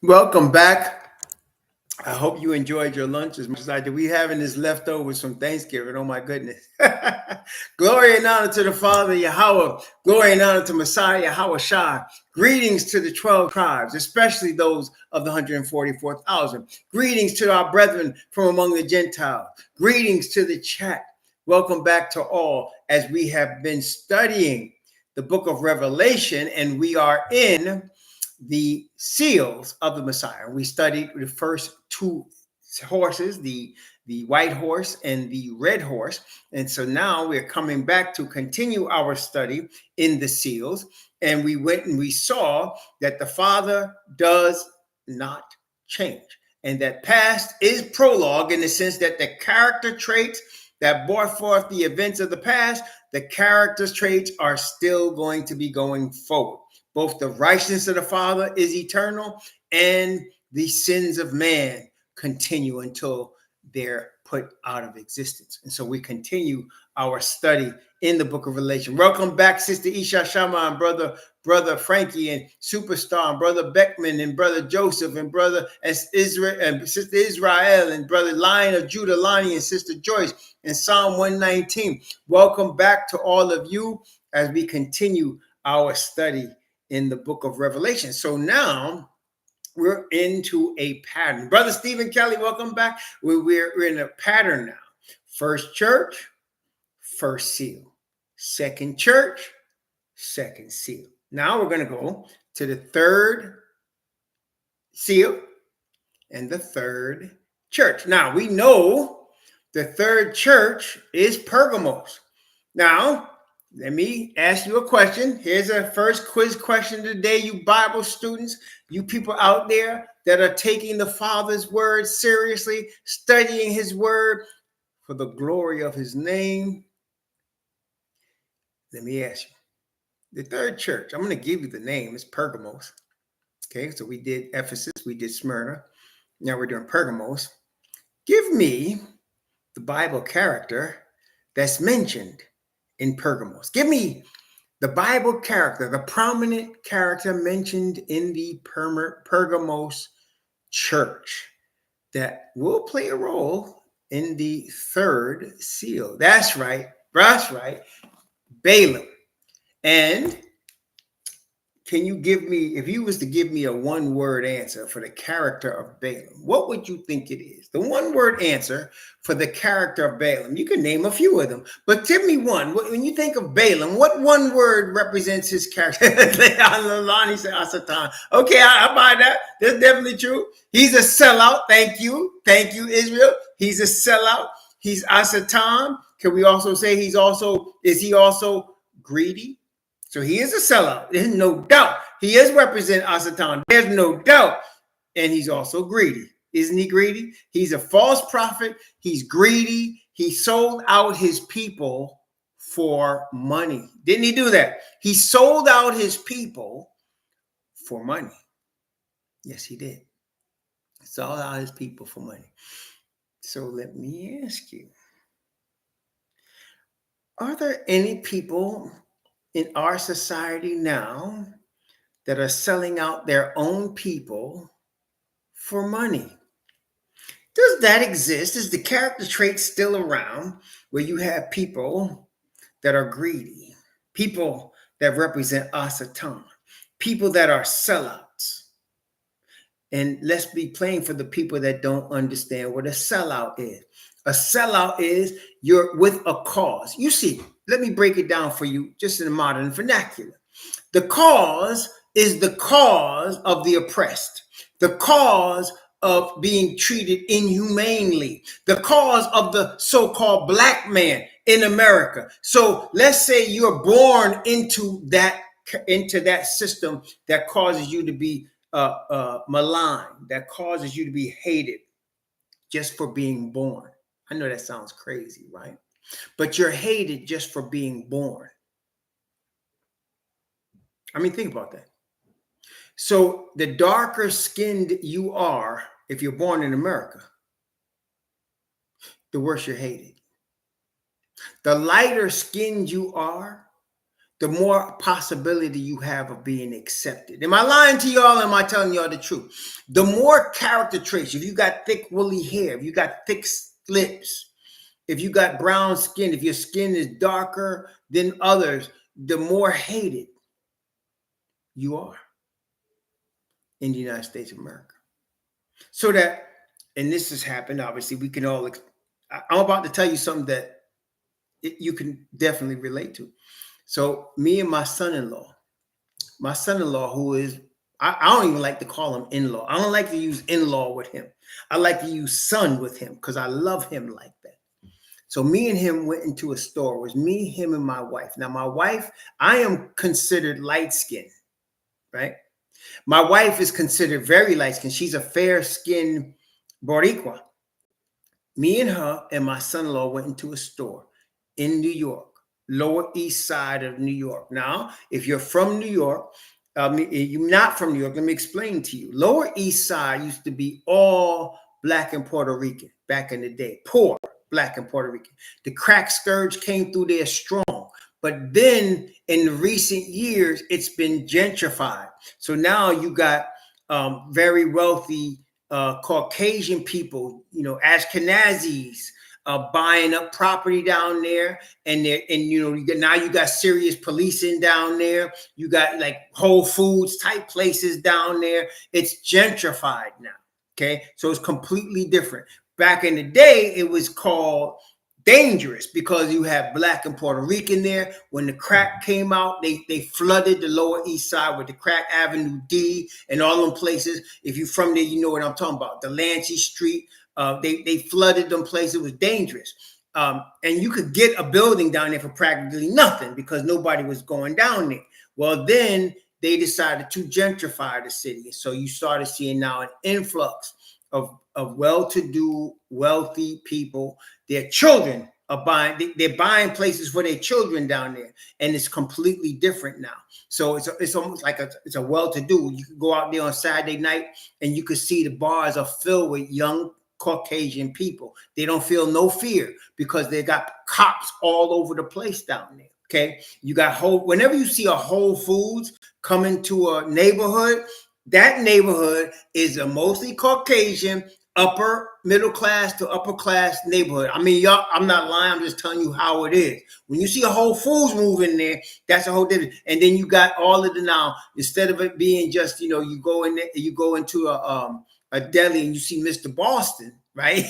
Welcome back. I hope you enjoyed your lunch as much as I did. We having this leftovers from Thanksgiving. Oh my goodness. Glory and honor to the Father Yahweh. Glory and honor to Messiah Yahweh Shai. Greetings to the 12 tribes, especially those of the 144,000. Greetings to our brethren from among the Gentiles. Greetings to the chat. Welcome back to all as we have been studying the book of Revelation, and we are in the seals of the Messiah. We studied the first two horses, the white horse and the red horse. And so now we're coming back to continue our study in the seals. And we went and we saw that the Father does not change. And that past is prologue in the sense that the character traits that brought forth the events of the past, the character traits are still going to be going forward. Both the righteousness of the Father is eternal and the sins of man continue until they're put out of existence. And so we continue our study in the book of Revelation. Welcome back, Sister Isha Shama and brother Frankie and Superstar and Brother Beckman and Brother Joseph and Brother Israel and Sister Israel and Brother Lion of Judah, Lonnie and Sister Joyce and Psalm 119. Welcome back to all of you as we continue our study in the book of Revelation. So now we're into a pattern. Brother Stephen Kelly, welcome back. We're in a pattern now. First church, first seal. Second church, second seal. Now we're going to go to the third seal and the third church. Now we know the third church is Pergamos. Now, let me ask you a question. Here's a first quiz question today, you Bible students, you people out there that are taking the Father's word seriously, studying his word for the glory of his name. Let me ask you. The third church, I'm going to give you the name. It's Pergamos. Okay, so we did Ephesus, we did Smyrna. Now we're doing Pergamos. Give me the Bible character that's mentioned in Pergamos. Give me the Bible character, the prominent character mentioned in the Pergamos church that will play a role in the third seal. That's right. Balaam. And can you give me, if you was to give me a one-word answer for the character of Balaam, what would you think it is? The one-word answer for the character of Balaam. You can name a few of them, but give me one. When you think of Balaam, what one word represents his character? Lonnie said Asatan. Okay, I buy that. That's definitely true. He's a sellout. Thank you, Israel. He's a sellout. He's Asatan. Can we also say is he also greedy? So he is a sellout. There's no doubt. He is represent Asatan. There's no doubt. And he's also greedy. Isn't he greedy? He's a false prophet. He's greedy. He sold out his people for money. Didn't he do that? He sold out his people for money. Yes, he did. He sold out his people for money. So let me ask you, are there any people in our society now that are selling out their own people for money? Does that exist? Is the character trait still around where you have people that are greedy, people that represent Asatan, people that are sellouts? And let's be plain for the people that don't understand what a sellout is. A sellout is you're with a cause. You see, let me break it down for you just in the modern vernacular. The cause is the cause of the oppressed, the cause of being treated inhumanely, the cause of the so-called black man in America. So let's say you're born into that system that causes you to be maligned, that causes you to be hated just for being born. I know that sounds crazy, right? But you're hated just for being born. I mean, think about that. So the darker skinned you are, if you're born in America, the worse you're hated. The lighter skinned you are, the more possibility you have of being accepted. Am I lying to y'all? Or am I telling y'all the truth? The more character traits, if you got thick woolly hair, if you got thick lips, if you got brown skin, if your skin is darker than others, the more hated you are in the United States of America. So that, and this has happened, obviously, we can all, I'm about to tell you something that you can definitely relate to. So me and my son-in-law, who is, I don't even like to call him in-law. I don't like to use in-law with him. I like to use son with him because I love him like that. So me and him went into a store. It was me, him, and my wife. Now, my wife, I am considered light-skinned, right? My wife is considered very light-skinned. She's a fair-skinned Boricua. Me and her and my son-in-law went into a store in New York, Lower East Side of New York. Now, if you're from New York, you're not from New York, let me explain to you. Lower East Side used to be all Black and Puerto Rican back in the day, poor Black and Puerto Rican. The crack scourge came through there strong. But then in recent years, it's been gentrified. So now you got very wealthy Caucasian people, Ashkenazis, buying up property down there, and now you got serious policing down there. You got like Whole Foods type places down there. It's gentrified now. Okay, so it's completely different. Back in the day, it was called dangerous because you had Black and Puerto Rican there. When the crack came out, they flooded the Lower East Side with the Crack Avenue D and all them places. If you're from there, you know what I'm talking about. Delancey Street, they flooded them places. It was dangerous. And you could get a building down there for practically nothing because nobody was going down there. Well, then they decided to gentrify the city. So you started seeing now an influx of well-to-do, wealthy people. Their children are buying, they're buying places for their children down there. And it's completely different now. So it's almost like it's a well-to-do. You can go out there on Saturday night and you can see the bars are filled with young Caucasian people. They don't feel no fear because they got cops all over the place down there. Okay. You got whenever you see a Whole Foods coming to a neighborhood, that neighborhood is a mostly Caucasian, upper middle class to upper class neighborhood. I mean, y'all, I'm not lying. I'm just telling you how it is. When you see a Whole Foods move in there, that's a whole different. And then you got all of the now, instead of it being just, you go in there, you go into a deli and you see Mr. Boston, right?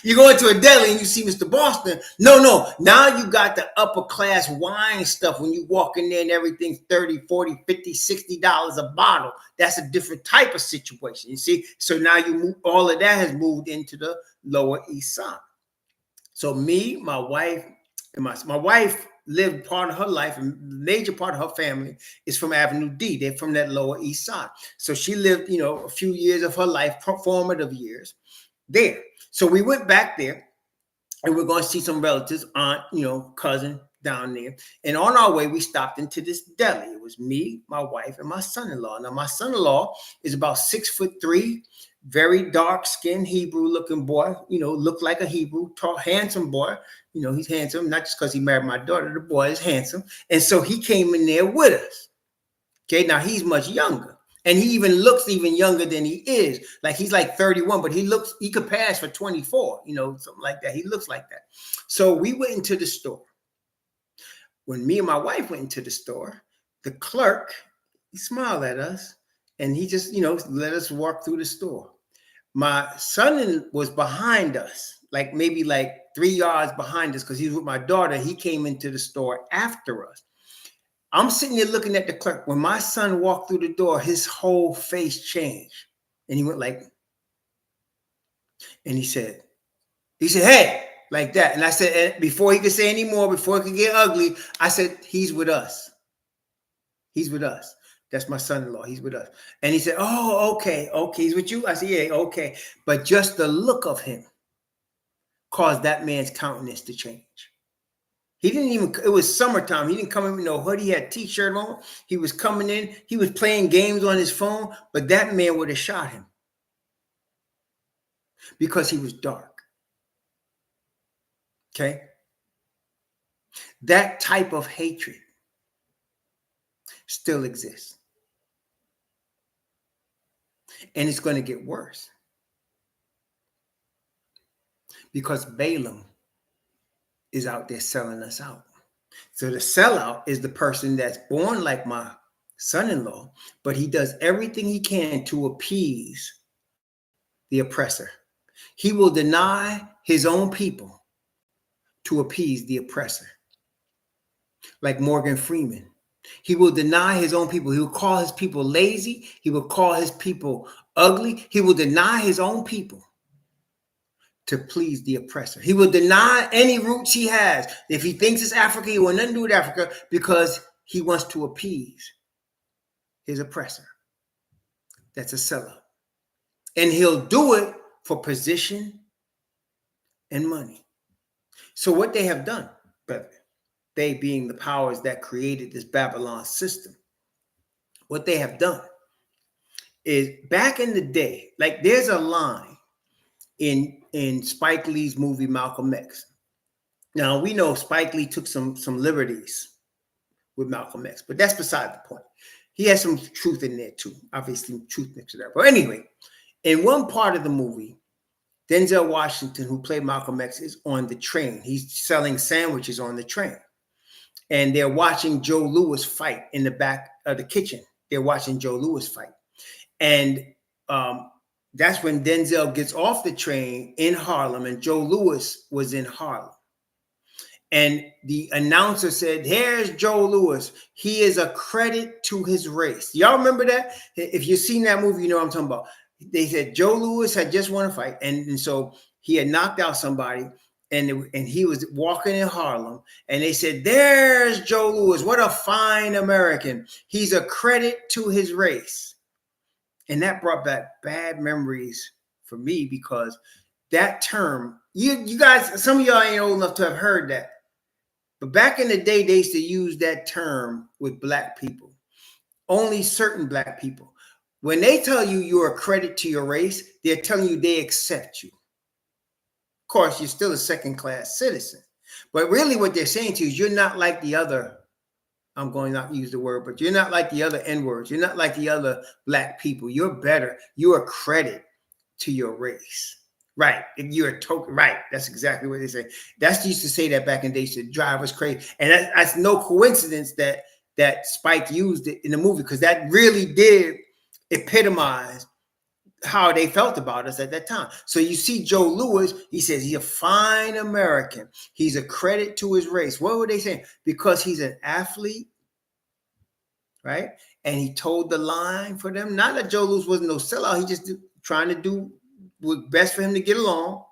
You go into a deli and you see Mr. Boston. No. Now you got the upper class wine stuff when you walk in there and everything's $30, $40, $50, $60 a bottle. That's a different type of situation. You see? So now all of that has moved into the Lower East Side. So me, my wife, and my wife lived part of her life, and major part of her family is from Avenue D. They're from that Lower East Side. So she lived, a few years of her life, formative years there. So we went back there and we're going to see some relatives, aunt, cousin down there. And on our way, we stopped into this deli. It was me, my wife, and my son-in-law. Now, my son-in-law is about 6'3", very dark-skinned Hebrew looking boy, looked like a Hebrew, tall, handsome boy. He's handsome, not just because he married my daughter. The boy is handsome. And so he came in there with us. Okay, now he's much younger. And he even looks even younger than he is. Like he's like 31, but he could pass for 24, something like that. He looks like that. So we went into the store. When me and my wife went into the store, the clerk, he smiled at us and he just, let us walk through the store. My son was behind us, maybe 3 yards behind us because he was with my daughter. He came into the store after us. I'm sitting there looking at the clerk. When my son walked through the door, his whole face changed. And he went and he said, hey, like that. And I said, before he could say any more, before it could get ugly, I said, he's with us. He's with us. That's my son-in-law. He's with us. And he said, oh, okay. He's with you? I said, yeah, okay. But just the look of him caused that man's countenance to change. He didn't even, it was summertime. He didn't come in with no hoodie. He had a t-shirt on. He was coming in. He was playing games on his phone, but that man would have shot him because he was dark. Okay. That type of hatred still exists. And it's going to get worse. Because Balaam is out there selling us out. So the sellout is the person that's born like my son-in-law, but he does everything he can to appease the oppressor. He will deny his own people to appease the oppressor. Like Morgan Freeman. He will deny his own people. He will call his people lazy. He will call his people ugly. He will deny his own people to please the oppressor. He will deny any roots he has. If he thinks it's Africa, he will nothing to do with Africa because he wants to appease his oppressor. That's a sellout. And he'll do it for position and money. So what they have done, brother, they being the powers that created this Babylon system, what they have done is back in the day, like there's a line in Spike Lee's movie Malcolm X. Now we know Spike Lee took some liberties with Malcolm X, but that's beside the point. He has some truth in there too. Obviously, truth mixed it up. But anyway, in one part of the movie, Denzel Washington, who played Malcolm X, is on the train. He's selling sandwiches on the train. And they're watching Joe Louis fight in the back of the kitchen. They're watching Joe Louis fight. And that's when Denzel gets off the train in Harlem, and Joe Louis was in Harlem. And the announcer said, here's Joe Louis. He is a credit to his race. Y'all remember that? If you've seen that movie, you know what I'm talking about. They said Joe Louis had just won a fight. And so he had knocked out somebody. And he was walking in Harlem, and they said, there's Joe Louis. What a fine American. He's a credit to his race. And that brought back bad memories for me because that term, you guys, some of y'all ain't old enough to have heard that. But back in the day, they used to use that term with black people. Only certain black people. When they tell you you're a credit to your race, they're telling you they accept you. Of course, you're still a second-class citizen. But really what they're saying to you is you're not like the other, I'm going to not use the word, but you're not like the other N-words. You're not like the other black people. You're better. You're a credit to your race. Right. You're a token. Right. That's exactly what they say. That's used to say that back in the day to drive us crazy. And that's no coincidence that Spike used it in the movie, because that really did epitomize how they felt about us at that time. So you see Joe Louis, he says he's a fine American. He's a credit to his race. What were they saying? Because he's an athlete, right? And he told the line for them. Not that Joe Louis wasn't no sellout. He just trying to do what's best for him to get along.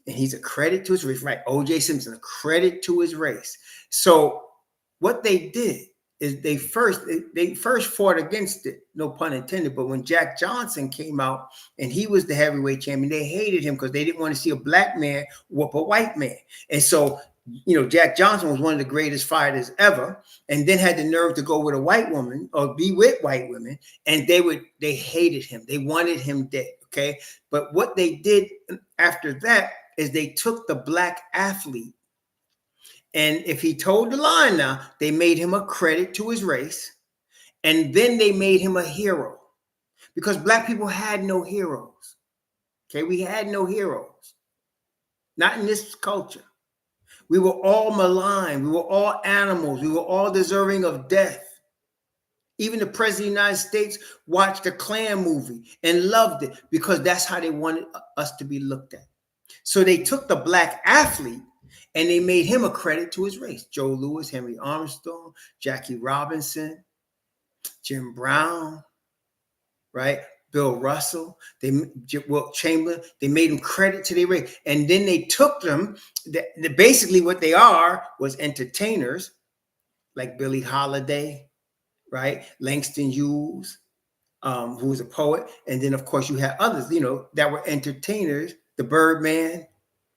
And he's a credit to his race, right? O.J. Simpson, a credit to his race. So what they did is they first fought against it, no pun intended. But when Jack Johnson came out and he was the heavyweight champion, they hated him because they didn't want to see a black man whoop a white man. And so, Jack Johnson was one of the greatest fighters ever, and then had the nerve to go with a white woman or be with white women, and they hated him. They wanted him dead. Okay. But what they did after that is they took the black athlete, and if he told the line now, they made him a credit to his race. And then they made him a hero, because black people had no heroes. Okay. We had no heroes. Not in this culture. We were all maligned. We were all animals. We were all deserving of death. Even the president of the United States watched the Klan movie and loved it because that's how they wanted us to be looked at. So they took the black athlete and they made him a credit to his race. Joe Louis, Henry Armstrong, Jackie Robinson, Jim Brown, right? Bill Russell, Wilt Chamberlain, they made them credit to their race. And then they took them, basically what they are was entertainers like Billie Holiday, right? Langston Hughes, who was a poet. And then, of course, you had others, that were entertainers, the Birdman,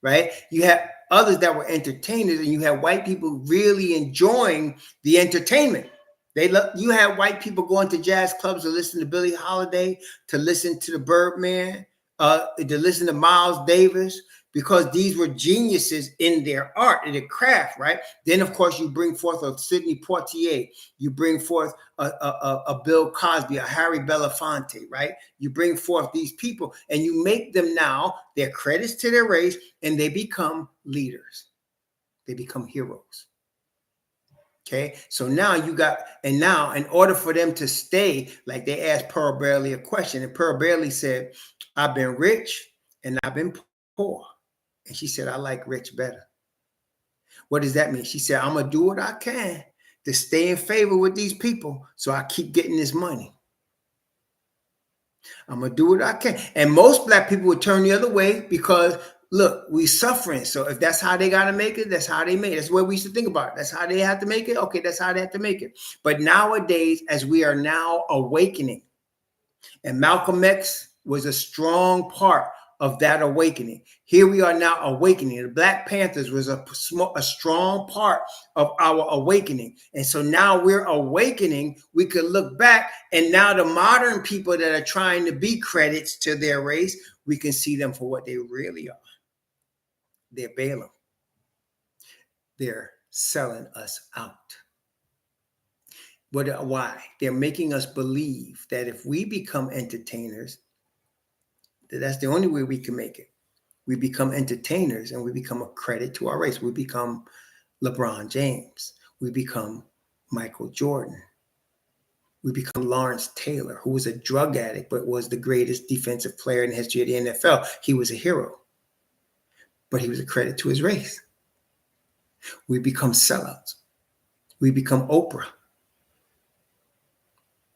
right? You had others that were entertainers, and you had white people really enjoying the entertainment. You had white people going to jazz clubs to listen to Billie Holiday, to listen to the Birdman, to listen to Miles Davis, because these were geniuses in their art and their craft, right? Then, of course, you bring forth a Sidney Poitier, you bring forth a Bill Cosby, a Harry Belafonte, right? You bring forth these people and you make them now their credits to their race, and they become leaders. They become heroes. Okay, so now you got, and now in order for them to stay, like they asked Pearl Bailey a question, and Pearl Bailey said, I've been rich and I've been poor. And she said, I like rich better. What does that mean? She said, I'm going to do what I can to stay in favor with these people so I keep getting this money. I'm going to do what I can. And most black people would turn the other way because, look, we suffering. So if that's how they got to make it, that's how they make it. That's what we used to think about. That's how they have to make it. Okay, that's how they have to make it. But nowadays, as we are now awakening, and Malcolm X was a strong part of that awakening. Here we are now awakening. The Black Panthers was a strong part of our awakening. And so now we're awakening. We could look back, and now the modern people that are trying to be credits to their race, we can see them for what they really are. They're Balaam. They're selling us out. Why? They're making us believe that if we become entertainers, that's the only way we can make it. We become entertainers and we become a credit to our race. We become LeBron James. We become Michael Jordan. We become Lawrence Taylor, who was a drug addict, but was the greatest defensive player in the history of the NFL. He was a hero, but he was a credit to his race. We become sellouts. We become Oprah.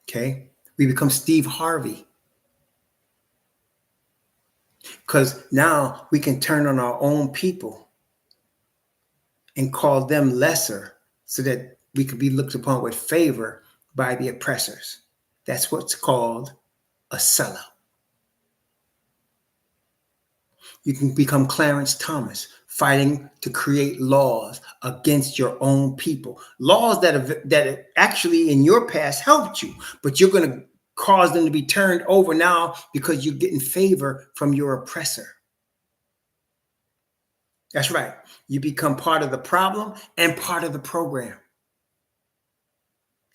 Okay? We become Steve Harvey. Because now we can turn on our own people and call them lesser so that we could be looked upon with favor by the oppressors. That's what's called a sellout. You can become Clarence Thomas, fighting to create laws against your own people. Laws that actually in your past helped you, but you're going to cause them to be turned over now because you're getting favor from your oppressor. That's right. You become part of the problem and part of the program.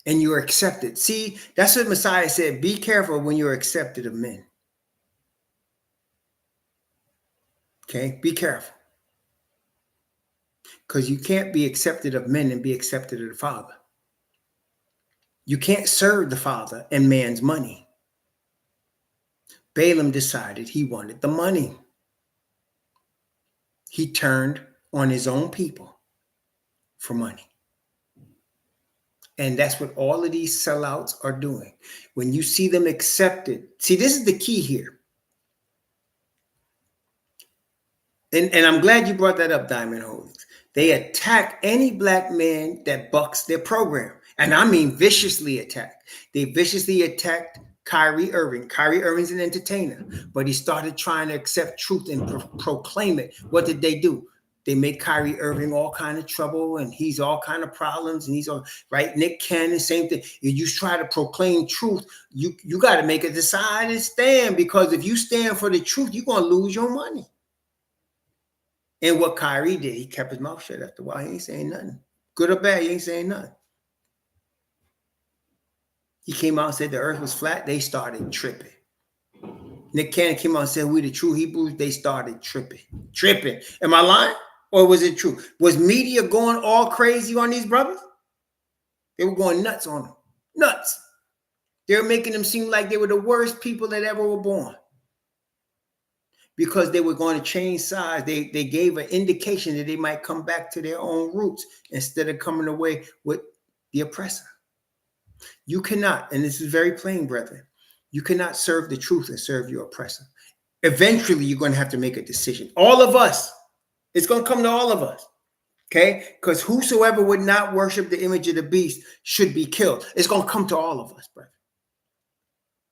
And you're accepted. See, that's what Messiah said. Be careful when you're accepted of men. Okay? Be careful. Because you can't be accepted of men and be accepted of the Father. You can't serve the Father and man's money. Balaam decided he wanted the money. He turned on his own people for money. And that's what all of these sellouts are doing. When you see them accepted, see, this is the key here. And I'm glad you brought that up, Diamond Holdings. They attack any black man that bucks their program. And I mean viciously attack. They viciously attacked Kyrie Irving. Kyrie Irving's an entertainer, but he started trying to accept truth and proclaim it. What did they do? They made Kyrie Irving all kind of trouble, and he's all kind of problems, and he's all right. Nick Cannon, same thing. If you try to proclaim truth, you got to make a decided stand, because if you stand for the truth, you're going to lose your money. And what Kyrie did, he kept his mouth shut after a while. He ain't saying nothing. Good or bad, he ain't saying nothing. He came out and said the earth was flat. They started tripping. Nick Cannon came out and said we the true Hebrews. They started tripping. Tripping. Am I lying? Or was it true? Was media going all crazy on these brothers? They were going nuts on them. Nuts. They were making them seem like they were the worst people that ever were born. Because they were going to change sides. They gave an indication that they might come back to their own roots instead of coming away with the oppressor. You cannot, and this is very plain, brethren, you cannot serve the truth and serve your oppressor. Eventually, you're going to have to make a decision. All of us. It's going to come to all of us. Okay? Because whosoever would not worship the image of the beast should be killed. It's going to come to all of us, brother.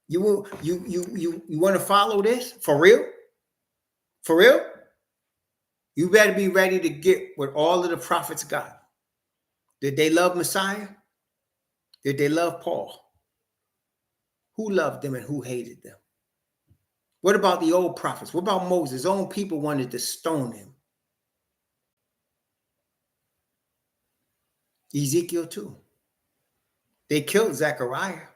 You want to follow this? For real? For real? You better be ready to get what all of the prophets got. Did they love Messiah? Did they love Paul? Who loved them and who hated them? What about the old prophets? What about Moses? His own people wanted to stone him. Ezekiel too. They killed Zechariah.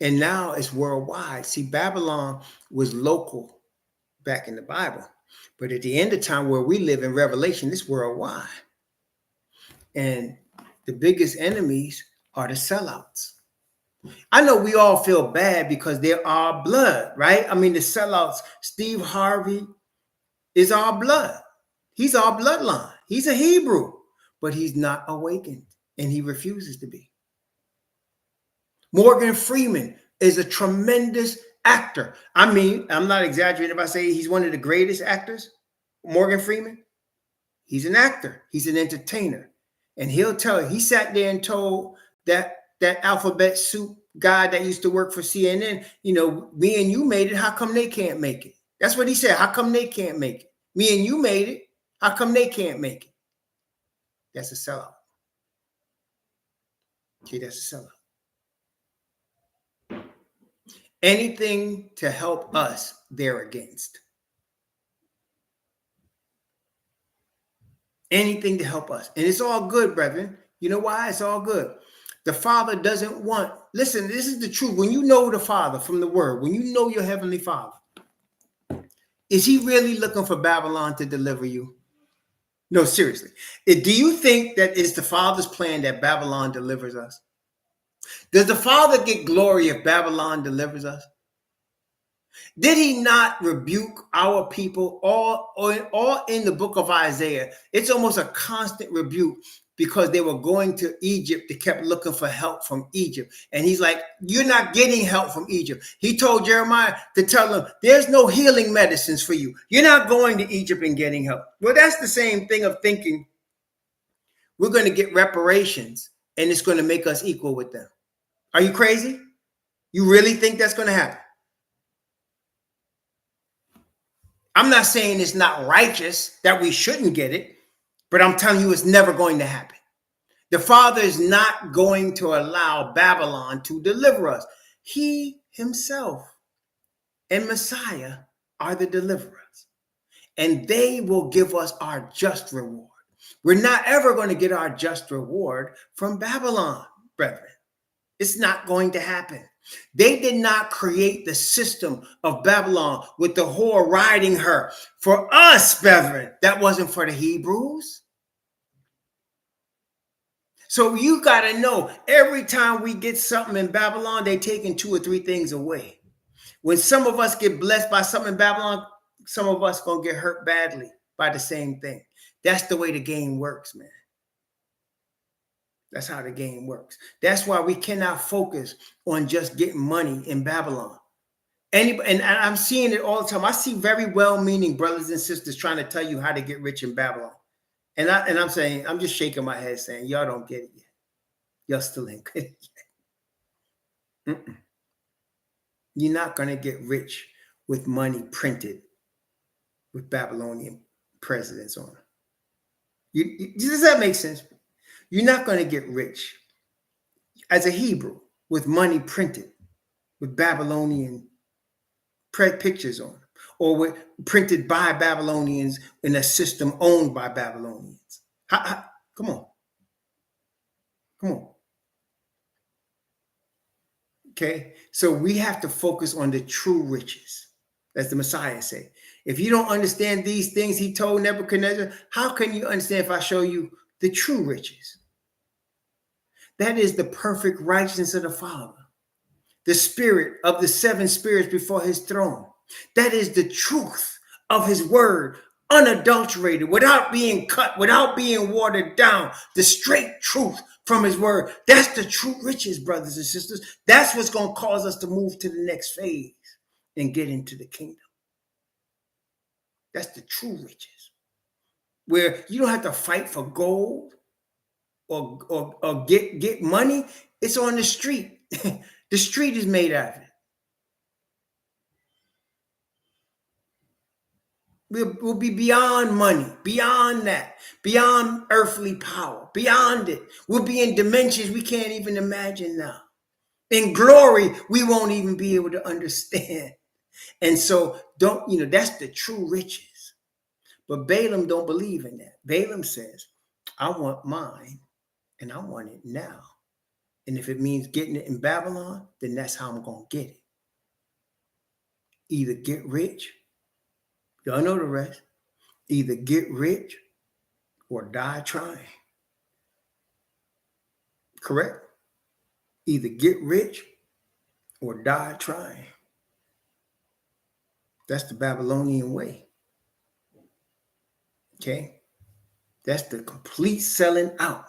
And now it's worldwide. See, Babylon was local back in the Bible. But at the end of time where we live in Revelation, it's worldwide. And the biggest enemies are the sellouts. I know we all feel bad because they're our blood, right? I mean, the sellouts, Steve Harvey is our blood. He's our bloodline. He's a Hebrew, but he's not awakened, and he refuses to be. Morgan Freeman is a tremendous actor. I mean, I'm not exaggerating if I say he's one of the greatest actors. Morgan Freeman, he's an actor. He's an entertainer. And he'll tell you, he sat there and told that alphabet soup guy that used to work for CNN, you know, me and you made it. How come they can't make it? That's what he said. How come they can't make it? Me and you made it. How come they can't make it? That's a sellout. Okay, that's a sellout. Anything to help us, they're against. Anything to help us. And it's all good, brethren. You know why? It's all good. The Father doesn't want, listen, this is the truth. When you know the Father from the Word, when you know your Heavenly Father, is he really looking for Babylon to deliver you? No, seriously. Do you think that it's the Father's plan that Babylon delivers us? Does the Father get glory if Babylon delivers us? Did he not rebuke our people all in the book of Isaiah? It's almost a constant rebuke because they were going to Egypt. They kept looking for help from Egypt. And he's like, you're not getting help from Egypt. He told Jeremiah to tell them, there's no healing medicines for you. You're not going to Egypt and getting help. Well, that's the same thing of thinking we're going to get reparations and it's going to make us equal with them. Are you crazy? You really think that's going to happen? I'm not saying it's not righteous that we shouldn't get it, but I'm telling you it's never going to happen. The Father is not going to allow Babylon to deliver us. He himself and Messiah are the deliverers, and they will give us our just reward. We're not ever going to get our just reward from Babylon, brethren. It's not going to happen. They did not create the system of Babylon with the whore riding her. For us, brethren, that wasn't for the Hebrews. So you got to know, every time we get something in Babylon, they're taking 2 or 3 things away. When some of us get blessed by something in Babylon, some of us going to get hurt badly by the same thing. That's the way the game works, man. That's how the game works. That's why we cannot focus on just getting money in Babylon. And I'm seeing it all the time. I see very well-meaning brothers and sisters trying to tell you how to get rich in Babylon. And I'm saying, I'm just shaking my head saying, y'all don't get it yet. Y'all still ain't get it yet. You're not going to get rich with money printed with Babylonian presidents on it. Does that make sense? You're not going to get rich as a Hebrew with money printed with Babylonian pictures on it, or printed by Babylonians in a system owned by Babylonians. Come on. Okay, so we have to focus on the true riches, as the Messiah said. If you don't understand these things he told Nebuchadnezzar, how can you understand if I show you the true riches? That is the perfect righteousness of the Father, the spirit of the 7 spirits before his throne. That is the truth of his word, unadulterated, without being cut, without being watered down, the straight truth from his word. That's the true riches, brothers and sisters. That's what's going to cause us to move to the next phase and get into the kingdom. That's the true riches, where you don't have to fight for gold or get money. It's on the street. The street is made out of it. We'll be beyond money, beyond that, beyond earthly power, beyond it. We'll be in dimensions we can't even imagine now. In glory, we won't even be able to understand. And so that's the true riches. But Balaam don't believe in that. Balaam says, I want mine and I want it now. And if it means getting it in Babylon, then that's how I'm going to get it. Either get rich, y'all know the rest, either get rich or die trying. Correct? Either get rich or die trying. That's the Babylonian way. Okay? That's the complete selling out.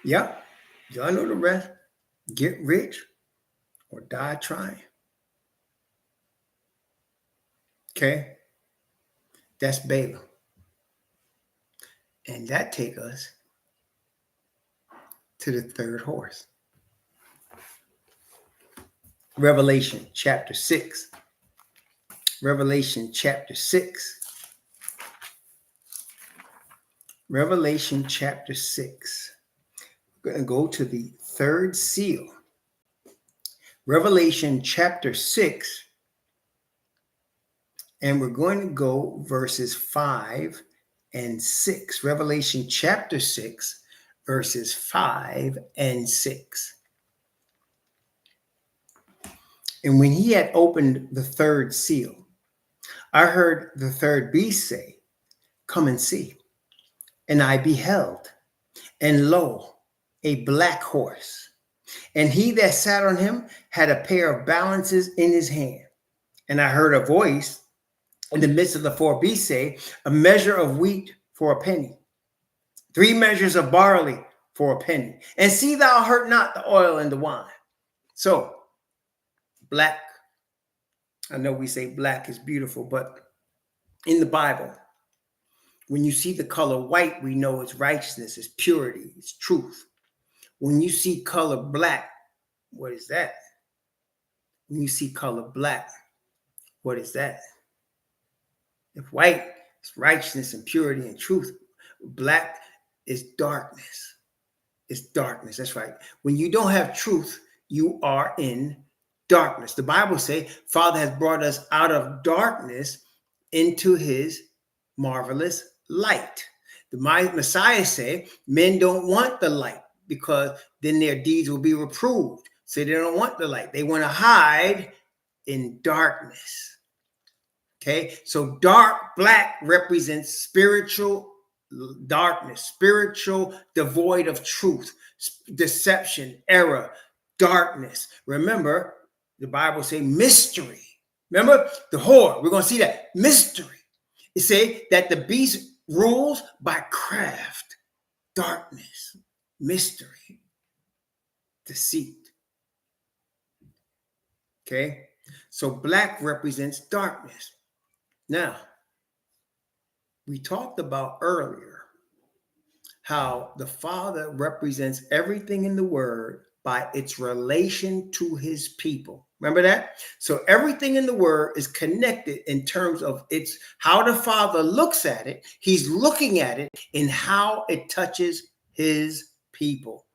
Yep. Y'all know the rest. Get rich or die trying. Okay? That's Balaam. And that takes us to the third horse. Revelation chapter 6. Revelation chapter 6. Revelation chapter 6. We're going to go to the third seal. Revelation chapter 6. And we're going to go verses 5 and 6. Revelation chapter 6, verses 5 and 6. And when he had opened the third seal, I heard the third beast say, come and see. And I beheld, and lo, a black horse. And he that sat on him had a pair of balances in his hand. And I heard a voice in the midst of the four beasts say, a measure of wheat for a penny, 3 measures of barley for a penny. And see thou hurt not the oil and the wine. So, black, I know we say black is beautiful, but in the Bible, when you see the color white, we know it's righteousness, it's purity, it's truth. When you see color black, what is that? When you see color black, what is that? If white is righteousness and purity and truth, black is darkness. It's darkness. That's right. When you don't have truth, you are in darkness. The Bible says, Father has brought us out of darkness into his marvelous light. The Messiah said, men don't want the light because then their deeds will be reproved. So they don't want the light. They want to hide in darkness. Okay, so black represents spiritual darkness, spiritual devoid of truth, deception, error, darkness. Remember, the Bible says mystery. Remember the whore. We're going to see that mystery. It say that the beast rules by craft, darkness, mystery, deceit. Okay, so black represents darkness. Now, we talked about earlier how the Father represents everything in the Word by its relation to his people. Remember that? So everything in the Word is connected in terms of its how the Father looks at it. He's looking at it in how it touches his people.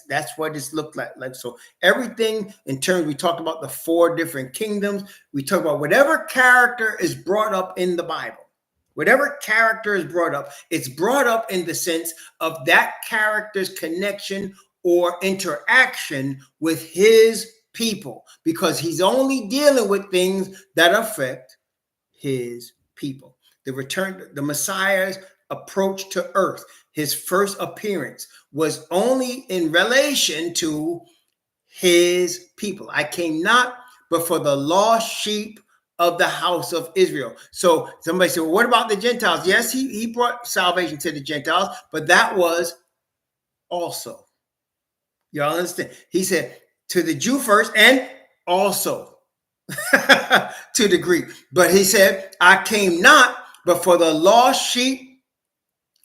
That's what it's looked like. So everything in terms, we talked about the 4 different kingdoms. We talk about whatever character is brought up in the Bible. Whatever character is brought up, it's brought up in the sense of that character's connection or interaction with his people, because he's only dealing with things that affect his people. The Messiah's approach to earth, his first appearance, was only in relation to his people. I came not but for the lost sheep of the house of Israel. So somebody said, well, what about the Gentiles? Yes, he brought salvation to the Gentiles, but that was also. Y'all understand? He said to the Jew first and also to the Greek. But he said, I came not but for the lost sheep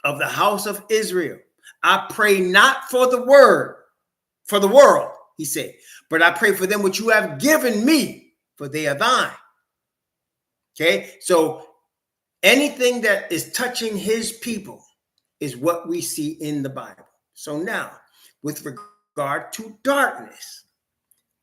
of the house of Israel. I pray not for the world, he said, but I pray for them which you have given me, for they are thine. Okay, so anything that is touching his people is what we see in the Bible. So now, with regard to darkness,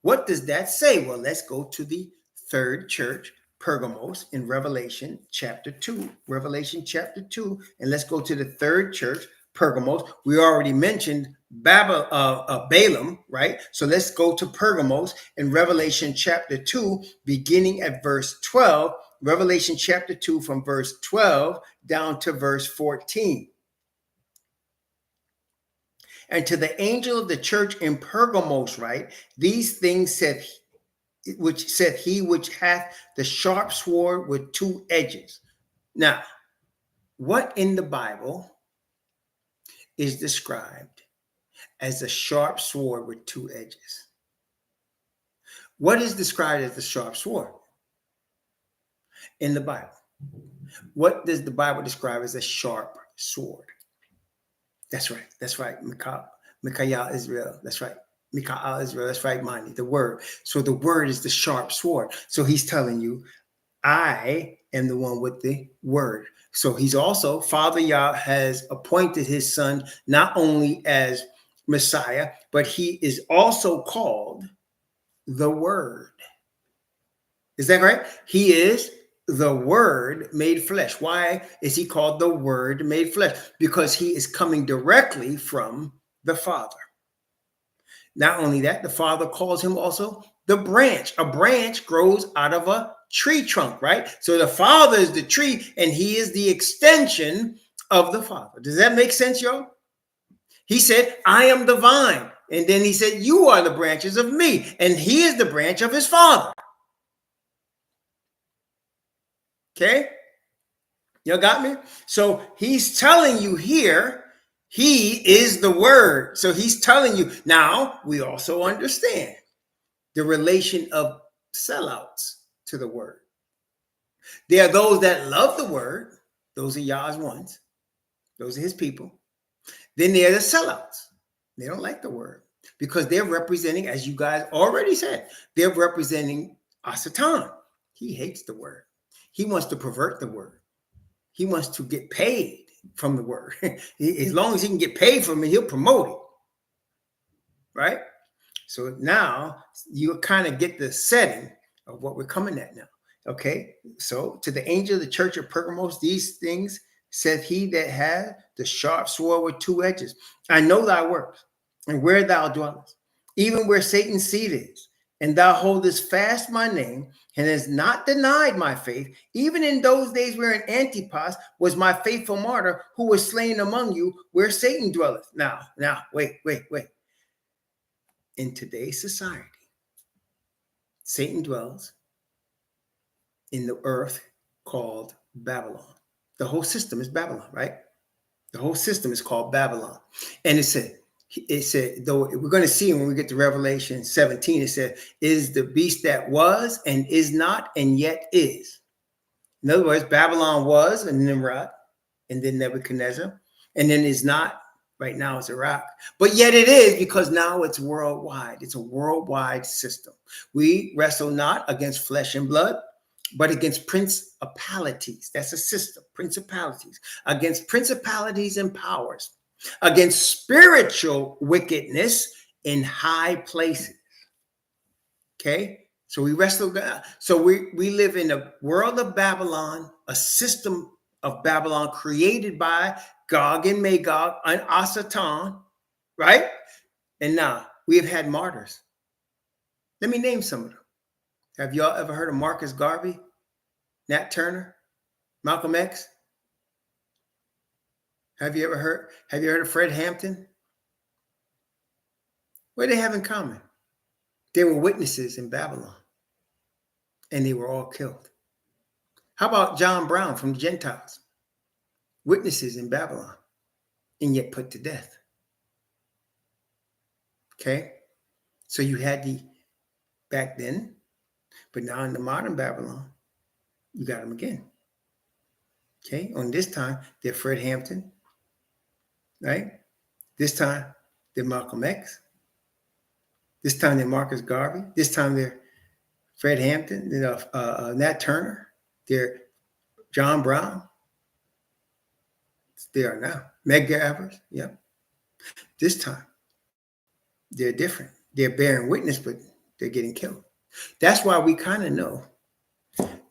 What does that say? Well, let's go to the third church, Pergamos, in Revelation chapter 2. Revelation chapter 2. And let's go to the third church, Pergamos. We already mentioned Balaam, right? So let's go to Pergamos in Revelation chapter 2, beginning at verse 12. Revelation chapter 2 from verse 12 down to verse 14. And to the angel of the church in Pergamos, right? These things said he which hath the sharp sword with two edges. Now, what in the Bible is described as a sharp sword with two edges? What is described as the sharp sword in the Bible? What does the Bible describe as a sharp sword? That's right. That's right. Mikael Israel. That's right. Mikael Israel. That's right, Monty. The word. So the word is the sharp sword. So he's telling you, I am the one with the word. So he's also, Father Yah has appointed his son not only as Messiah, but he is also called the Word. Is that right? He is the Word made flesh. Why is he called the Word made flesh? Because he is coming directly from the Father. Not only that, the Father calls him also the branch. A branch grows out of a tree trunk, right? So the Father is the tree and he is the extension of the Father. Does that make sense, y'all? He said, I am the vine. And then he said, you are the branches of me. And he is the branch of his Father. Okay? Y'all got me? So he's telling you here, he is the word. So he's telling you. Now, we also understand the relation of sellouts to the word. There are those that love the word. Those are Yah's ones. Those are his people. Then there are the sellouts. They don't like the word because they're representing, as you guys already said, they're representing Asatan. He hates the word. He wants to pervert the word. He wants to get paid from the word. As long as he can get paid from it, he'll promote it. Right? So now you kind of get the setting of what we're coming at now. Okay? So to the angel of the church of Pergamos, these things saith he that had the sharp sword with two edges. I know thy works and where thou dwellest, even where Satan's seat is. And thou holdest fast my name and hast not denied my faith, even in those days wherein Antipas was my faithful martyr, who was slain among you, where Satan dwelleth. Now, wait. In today's society, Satan dwells in the earth called Babylon. The whole system is Babylon, right? The whole system is called Babylon. And it said, though we're going to see when we get to Revelation 17, it said, is the beast that was and is not and yet is. In other words, Babylon was and Nimrod and then Nebuchadnezzar, and then is not. Right now it's Iraq, but yet it is because now it's worldwide. It's a worldwide system. We wrestle not against flesh and blood, but against principalities. That's a system. Principalities. Against principalities and powers. Against spiritual wickedness in high places. Okay? So we wrestle. So we live in a world of Babylon, a system of Babylon created by Gog and Magog and Asatan, right? And now we have had martyrs. Let me name some of them. Have y'all ever heard of Marcus Garvey, Nat Turner, Malcolm X? Have you heard of Fred Hampton? What do they have in common? They were witnesses in Babylon, and they were all killed. How about John Brown from the Gentiles? Witnesses in Babylon, and yet put to death. Okay? So you had the back then, but now in the modern Babylon, you got them again. Okay? On this time, they're Fred Hampton, right? This time, they're Malcolm X. This time, they're Marcus Garvey. This time, they're Fred Hampton, Nat Turner. They're John Brown. They are now. Medgar Evers. Yep. This time, they're different. They're bearing witness, but they're getting killed. That's why we kind of know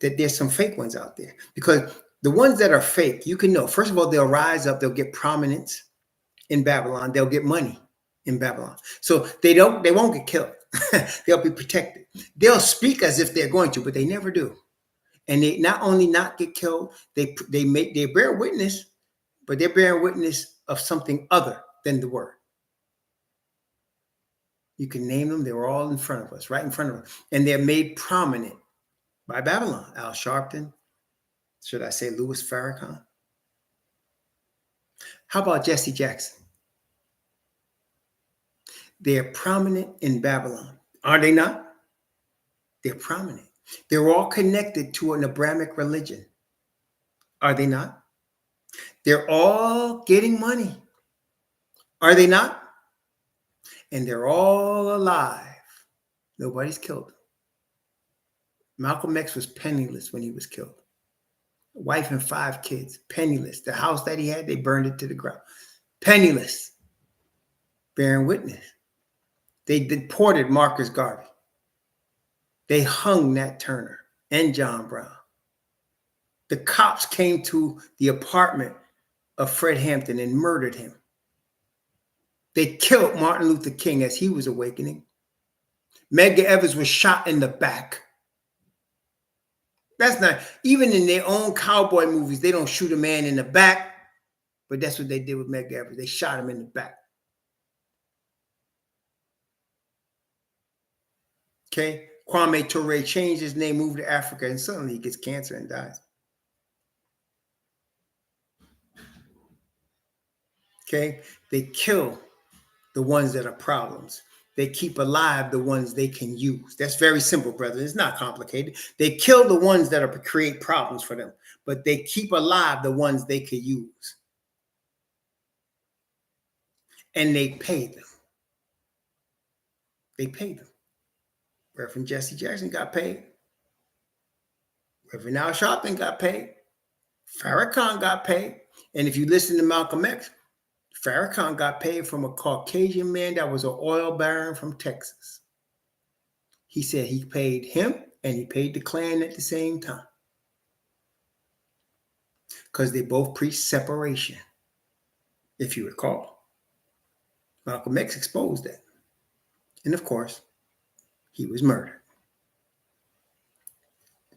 that there's some fake ones out there, because the ones that are fake, you can know. First of all, they'll rise up, they'll get prominence in Babylon, they'll get money in Babylon. So they won't get killed. They'll be protected. They'll speak as if they're going to, but they never do. And they not only not get killed, they bear witness, but they're bearing witness of something other than the word. You can name them. They were all in front of us, right in front of us. And they're made prominent by Babylon. Al Sharpton, should I say Louis Farrakhan? How about Jesse Jackson? They're prominent in Babylon. Are they not? They're prominent. They're all connected to an Abrahamic religion. Are they not? They're all getting money. Are they not? And they're all alive. Nobody's killed them. Malcolm X was penniless when he was killed. A wife and 5 kids, penniless. The house that he had, they burned it to the ground. Penniless. Bearing witness. They deported Marcus Garvey. They hung Nat Turner and John Brown. The cops came to the apartment of Fred Hampton and murdered him. They killed Martin Luther King as he was awakening. Medgar Evers was shot in the back. That's not, even in their own cowboy movies, they don't shoot a man in the back, but that's what they did with Medgar Evers. They shot him in the back. Okay? Kwame Ture changed his name, moved to Africa, and suddenly he gets cancer and dies. Okay? They kill the ones that are problems. They keep alive the ones they can use. That's very simple, brother. It's not complicated. They kill the ones that are create problems for them, but they keep alive the ones they can use. And they pay them. They pay them. Reverend Jesse Jackson got paid. Reverend Al Sharpton got paid. Farrakhan got paid. And if you listen to Malcolm X, Farrakhan got paid from a Caucasian man that was an oil baron from Texas. He said he paid him and he paid the Klan at the same time. Because they both preached separation, if you recall. Malcolm X exposed that. And of course, he was murdered.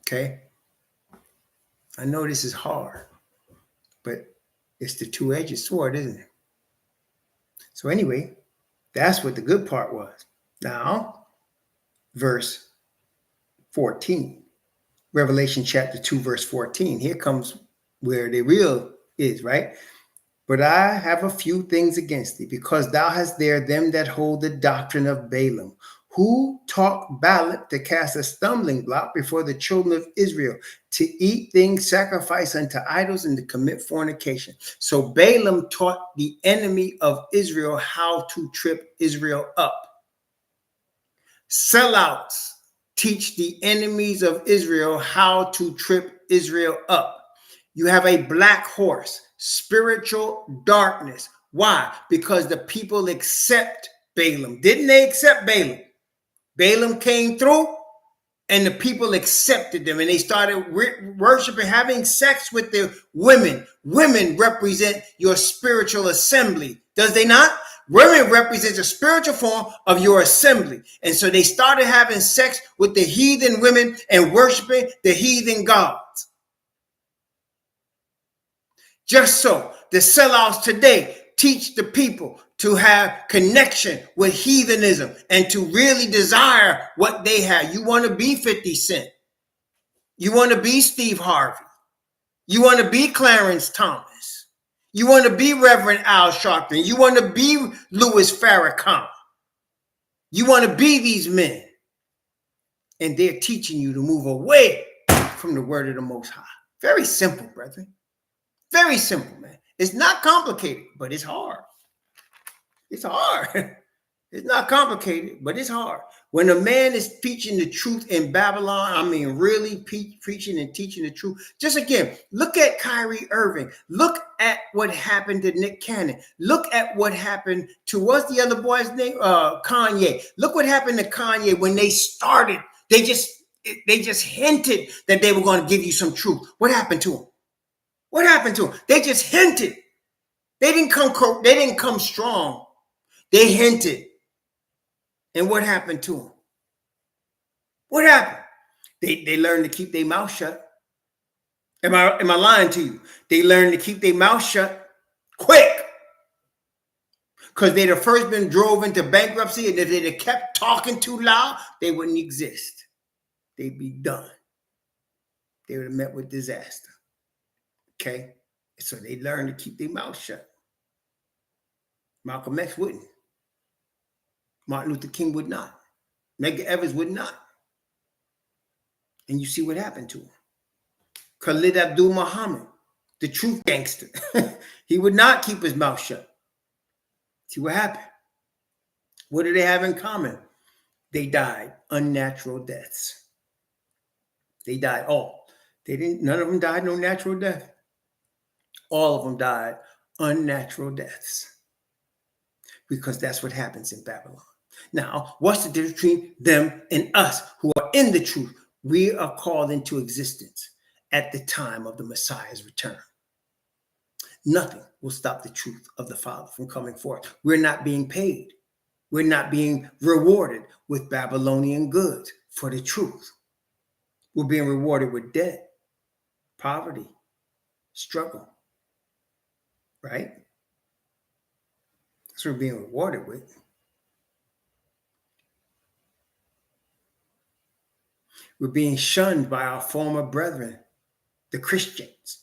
Okay? I know this is hard, but it's the two-edged sword, isn't it? So anyway, that's what the good part was. Now, verse 14, Revelation chapter 2, verse 14. Here comes where the real is, right? But I have a few things against thee, because thou hast there them that hold the doctrine of Balaam, who taught Balak to cast a stumbling block before the children of Israel, to eat things sacrificed unto idols and to commit fornication. So Balaam taught the enemy of Israel how to trip Israel up. Sellouts teach the enemies of Israel how to trip Israel up. You have a black horse, spiritual darkness. Why? Because the people accept Balaam. Didn't they accept Balaam? Balaam came through and the people accepted them and they started worshiping, having sex with the women. Women represent your spiritual assembly. Does they not? Women represent a spiritual form of your assembly. And so they started having sex with the heathen women and worshiping the heathen gods. Just so the sellouts today teach the people to have connection with heathenism and to really desire what they have. You want to be 50 Cent. You want to be Steve Harvey. You want to be Clarence Thomas. You want to be Reverend Al Sharpton. You want to be Louis Farrakhan. You want to be these men. And they're teaching you to move away from the word of the Most High. Very simple, brethren. Very simple, man. It's not complicated, but it's hard. It's hard. It's not complicated, but it's hard. When a man is preaching the truth in Babylon, I mean, really preaching and teaching the truth. Just again, look at Kyrie Irving. Look at what happened to Nick Cannon. Look at what happened to, what's the other boy's name? Kanye. Look what happened to Kanye when they started. They just hinted that they were going to give you some truth. What happened to him? What happened to him? They just hinted. They didn't come strong. They hinted. And what happened to them? What happened? They learned to keep their mouth shut. Am I lying to you? They learned to keep their mouth shut quick. Because they'd have first been drove into bankruptcy, and if they'd have kept talking too loud, they wouldn't exist. They'd be done. They would have met with disaster. Okay? So they learned to keep their mouth shut. Malcolm X wouldn't. Martin Luther King would not. Medgar Evers would not. And you see what happened to him. Khalid Abdul Muhammad, the truth gangster, he would not keep his mouth shut. See what happened? What do they have in common? They died unnatural deaths. They died all. None of them died no natural death. All of them died unnatural deaths. Because that's what happens in Babylon. Now, what's the difference between them and us who are in the truth? We are called into existence at the time of the Messiah's return. Nothing will stop the truth of the Father from coming forth. We're not being paid. We're not being rewarded with Babylonian goods for the truth. We're being rewarded with debt, poverty, struggle, right? That's what we're being rewarded with. We're being shunned by our former brethren, the Christians.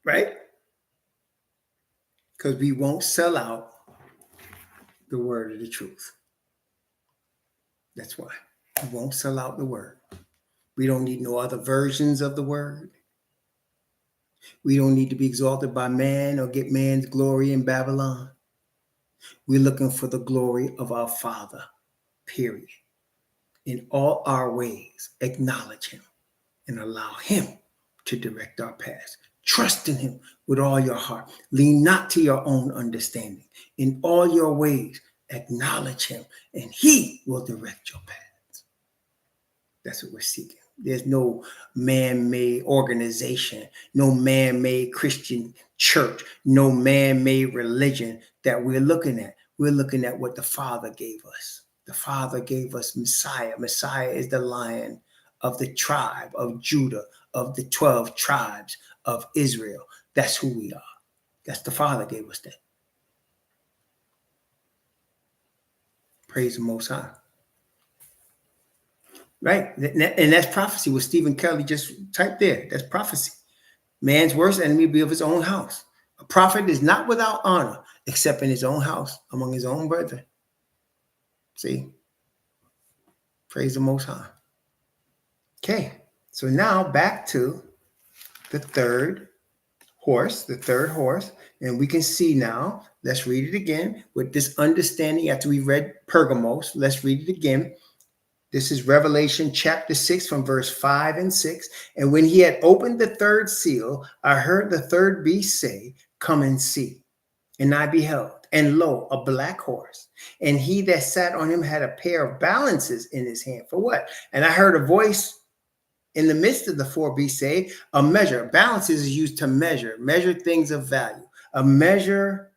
Right? Because we won't sell out the word of the truth. That's why. We won't sell out the word. We don't need no other versions of the word. We don't need to be exalted by man or get man's glory in Babylon. We're looking for the glory of our Father, period. In all our ways, acknowledge him and allow him to direct our paths. Trust in him with all your heart. Lean not to your own understanding. In all your ways, acknowledge him, and he will direct your paths. That's what we're seeking. There's no man-made organization, no man-made Christian church, no man-made religion that we're looking at. We're looking at what the Father gave us. The Father gave us Messiah. Messiah is the Lion of the tribe of Judah, of the 12 tribes of Israel. That's who we are. That's the Father gave us that. Praise the Most High. Right? And that's prophecy, what Stephen Kelly just typed there. That's prophecy. Man's worst enemy be of his own house. A prophet is not without honor, except in his own house, among his own brethren. See? Praise the Most High. Okay, so now back to the third horse, and we can see now, let's read it again with this understanding after we read Pergamos. Let's read it again. This is Revelation chapter 6 from verse 5 and 6. And when he had opened the third seal, I heard the third beast say, "Come and see." And I beheld, and lo, a black horse. And he that sat on him had a pair of balances in his hand. For what? And I heard a voice in the midst of the four beasts say, a measure. Balances is used to measure things of value. A measure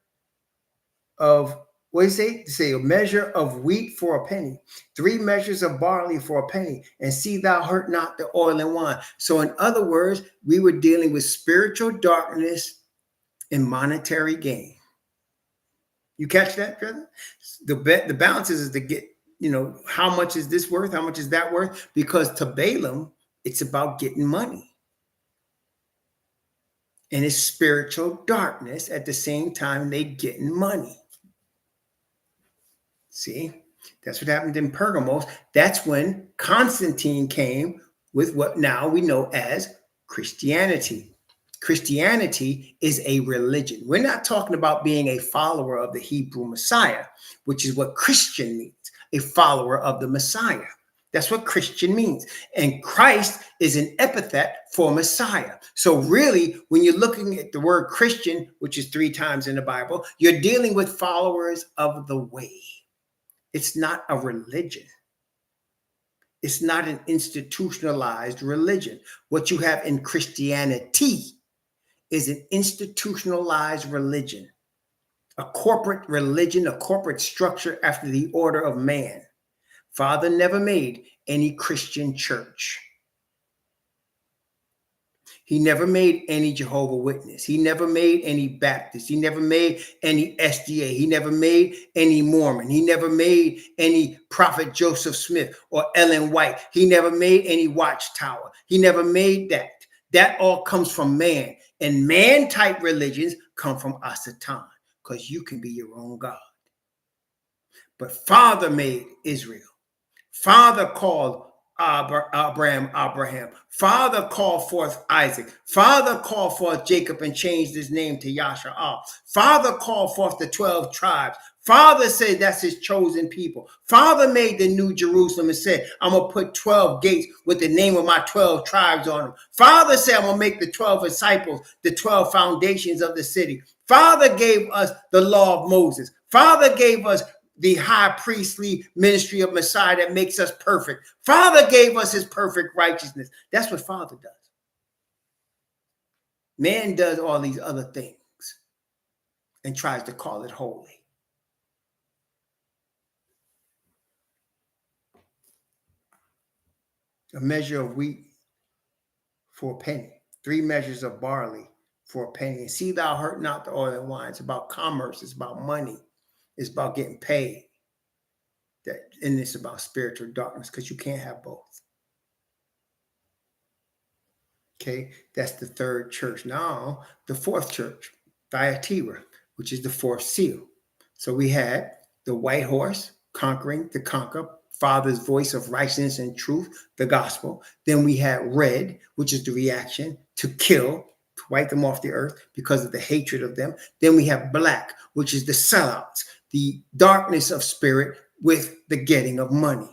of, what do you say? To say a measure of wheat for a penny, 3 measures of barley for a penny, and see thou hurt not the oil and wine. So in other words, we were dealing with spiritual darkness and monetary gain. You catch that, brother? The balances is to get, how much is this worth? How much is that worth? Because to Balaam, it's about getting money. And it's spiritual darkness. At the same time, they getting money. See? That's what happened in Pergamos. That's when Constantine came with what now we know as Christianity. Christianity is a religion. We're not talking about being a follower of the Hebrew Messiah, which is what Christian means, a follower of the Messiah. That's what Christian means. And Christ is an epithet for Messiah. So really, when you're looking at the word Christian, which is 3 times in the Bible, you're dealing with followers of the way. It's not a religion. It's not an institutionalized religion. What you have in Christianity is an institutionalized religion, a corporate religion, a corporate structure after the order of man. Father never made any Christian church. He never made any Jehovah's Witness. He never made any Baptist. He never made any SDA. He never made any Mormon. He never made any Prophet Joseph Smith or Ellen White. He never made any Watchtower. He never made that. That all comes from man. And man-type religions come from Asatan, because you can be your own God. But Father made Israel. Father called Abraham. Father called forth Isaac. Father called forth Jacob and changed his name to Yasha'al. Father called forth the 12 tribes. Father said that's his chosen people. Father made the new Jerusalem and said, I'm going to put 12 gates with the name of my 12 tribes on them. Father said, I'm going to make the 12 disciples, the 12 foundations of the city. Father gave us the law of Moses. Father gave us the high priestly ministry of Messiah that makes us perfect. Father gave us his perfect righteousness. That's what Father does. Man does all these other things and tries to call it holy. A measure of wheat for a penny, 3 measures of barley for a penny. And see thou hurt not the oil and wine. It's about commerce. It's about money. It's about getting paid. And it's about spiritual darkness, because you can't have both. Okay, that's the 3rd church. Now, the 4th church, Thyatira, which is the 4th seal. So we had the white horse conquering to conquer, Father's voice of righteousness and truth, the gospel. Then we had red, which is the reaction to kill, to wipe them off the earth because of the hatred of them. Then we have black, which is the sellouts, the darkness of spirit with the getting of money.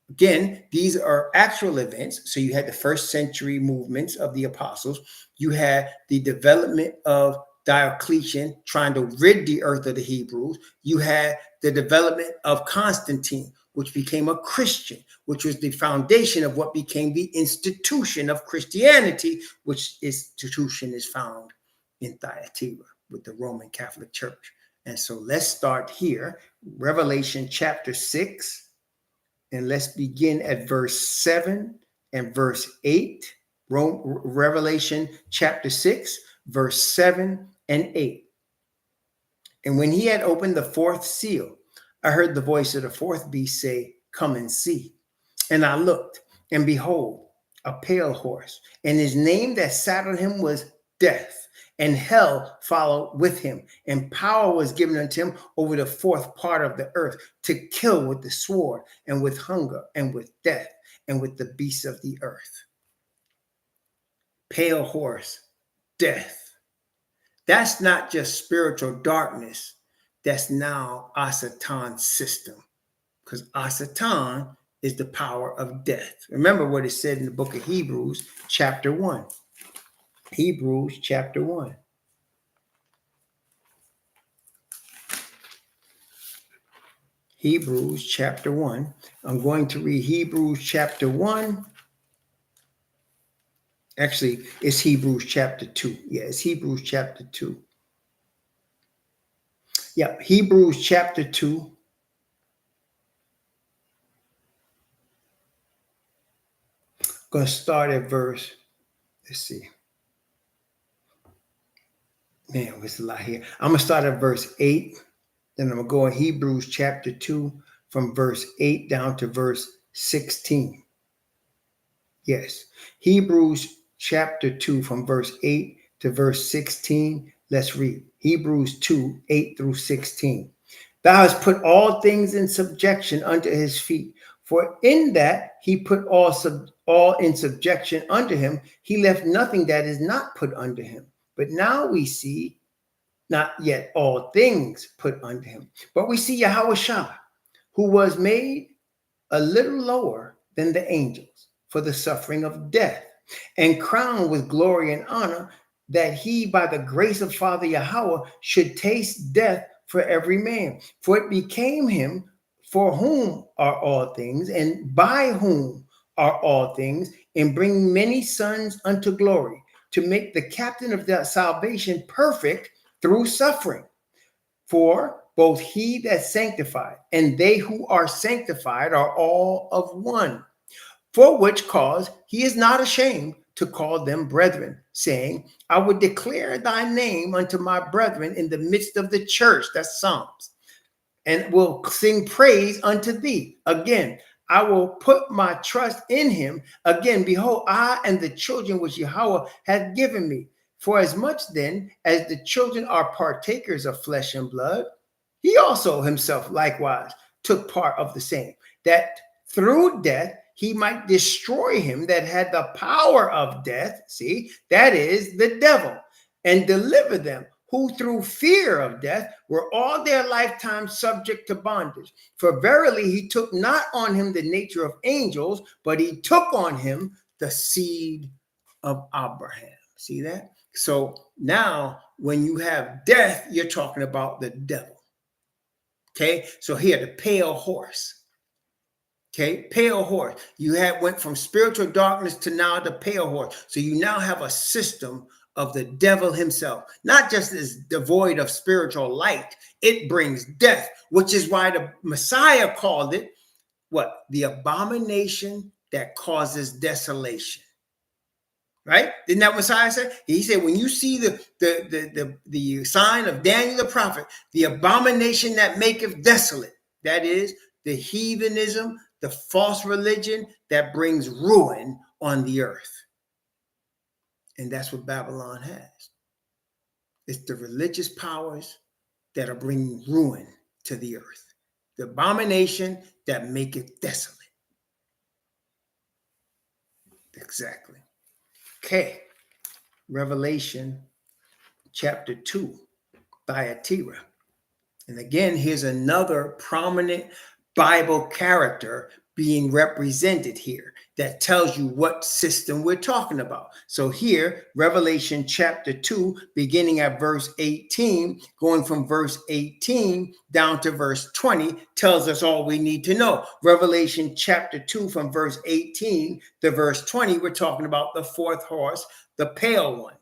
Again, these are actual events. So you had the 1st century movements of the apostles. You had the development of Diocletian trying to rid the earth of the Hebrews. You had the development of Constantine, which became a Christian, which was the foundation of what became the institution of Christianity, which institution is found in Thyatira with the Roman Catholic Church. And so let's start here, Revelation chapter 6, and let's begin at verse 7 and verse 8. Revelation chapter 6, verse 7 and 8. And when he had opened the 4th seal, I heard the voice of the 4th beast say, come and see. And I looked, and behold, a pale horse, and his name that sat on him was Death. And hell followed with him, and power was given unto him over the 4th part of the earth, to kill with the sword, and with hunger, and with death, and with the beasts of the earth. Pale horse, death. That's not just spiritual darkness. That's now Asatan's system, because Asatan is the power of death. Remember what it said in the book of Hebrews, chapter 1. Hebrews chapter 1. Hebrews chapter 1. I'm going to read Hebrews chapter 1. Actually, it's Hebrews chapter 2. Yeah, it's Hebrews chapter 2. Yeah, Hebrews chapter 2. Going to start at verse, let's see. Man, there's a lot here. I'm going to start at verse 8. Then I'm going to go in Hebrews chapter 2 from verse 8 down to verse 16. Yes. Hebrews chapter 2 from verse 8 to verse 16. Let's read. Hebrews 2, 8 through 16. Thou hast put all things in subjection unto his feet, For in that he put all in subjection unto him, he left nothing that is not put under him. But now we see not yet all things put unto him, but we see Yahweh Shah, who was made a little lower than the angels for the suffering of death, and crowned with glory and honor, that he by the grace of Father Yahweh should taste death for every man. For it became him, for whom are all things, and by whom are all things, and bring many sons unto glory, to make the captain of that salvation perfect through suffering. For both he that sanctified and they who are sanctified are all of one. For which cause he is not ashamed to call them brethren, saying, I would declare thy name unto my brethren in the midst of the church. That's Psalms. And will sing praise unto thee. Again, I will put my trust in him. Again, behold, I and the children which Yahweh hath given me. For as much then as the children are partakers of flesh and blood, he also himself likewise took part of the same, that through death he might destroy him that had the power of death, see, that is the devil, and deliver them who through fear of death were all their lifetime subject to bondage. For verily he took not on him the nature of angels, but he took on him the seed of Abraham. See that? So now when you have death, you're talking about the devil. Okay, so here the pale horse. Okay, pale horse. You went from spiritual darkness to now the pale horse. So you now have a system of the devil himself, not just as devoid of spiritual light. It brings death, which is why the Messiah called it what? The abomination that causes desolation. Right? Didn't that Messiah say? He said, when you see the sign of Daniel the prophet, the abomination that maketh desolate, that is the heathenism, the false religion that brings ruin on the earth. And that's what Babylon has. It's the religious powers that are bringing ruin to the earth. The abomination that maketh desolate. Exactly. Okay. Revelation chapter 2, Thyatira. And again, here's another prominent Bible character being represented here that tells you what system we're talking about. So here, Revelation chapter 2, beginning at verse 18, going from verse 18 down to verse 20, tells us all we need to know. Revelation chapter 2, from verse 18 to verse 20, we're talking about the fourth horse, the pale one.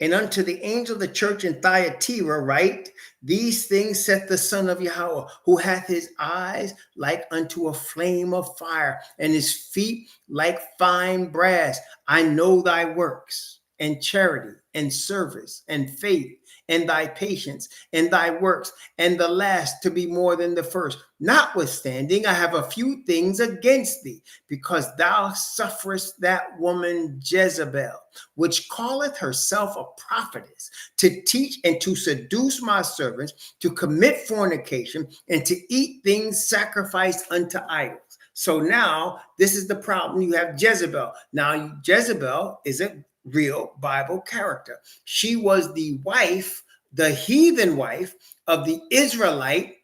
And unto the angel of the church in Thyatira write, these things saith the Son of Yahweh, who hath his eyes like unto a flame of fire, and his feet like fine brass. I know thy works, and charity, and service, and faith, and thy patience, and thy works, and the last to be more than the first. Notwithstanding, I have a few things against thee, because thou sufferest that woman Jezebel, which calleth herself a prophetess, to teach and to seduce my servants to commit fornication and to eat things sacrificed unto idols. So now this is the problem. You have Jezebel. Now Jezebel is a real Bible character. She was the wife, the heathen wife of the Israelite,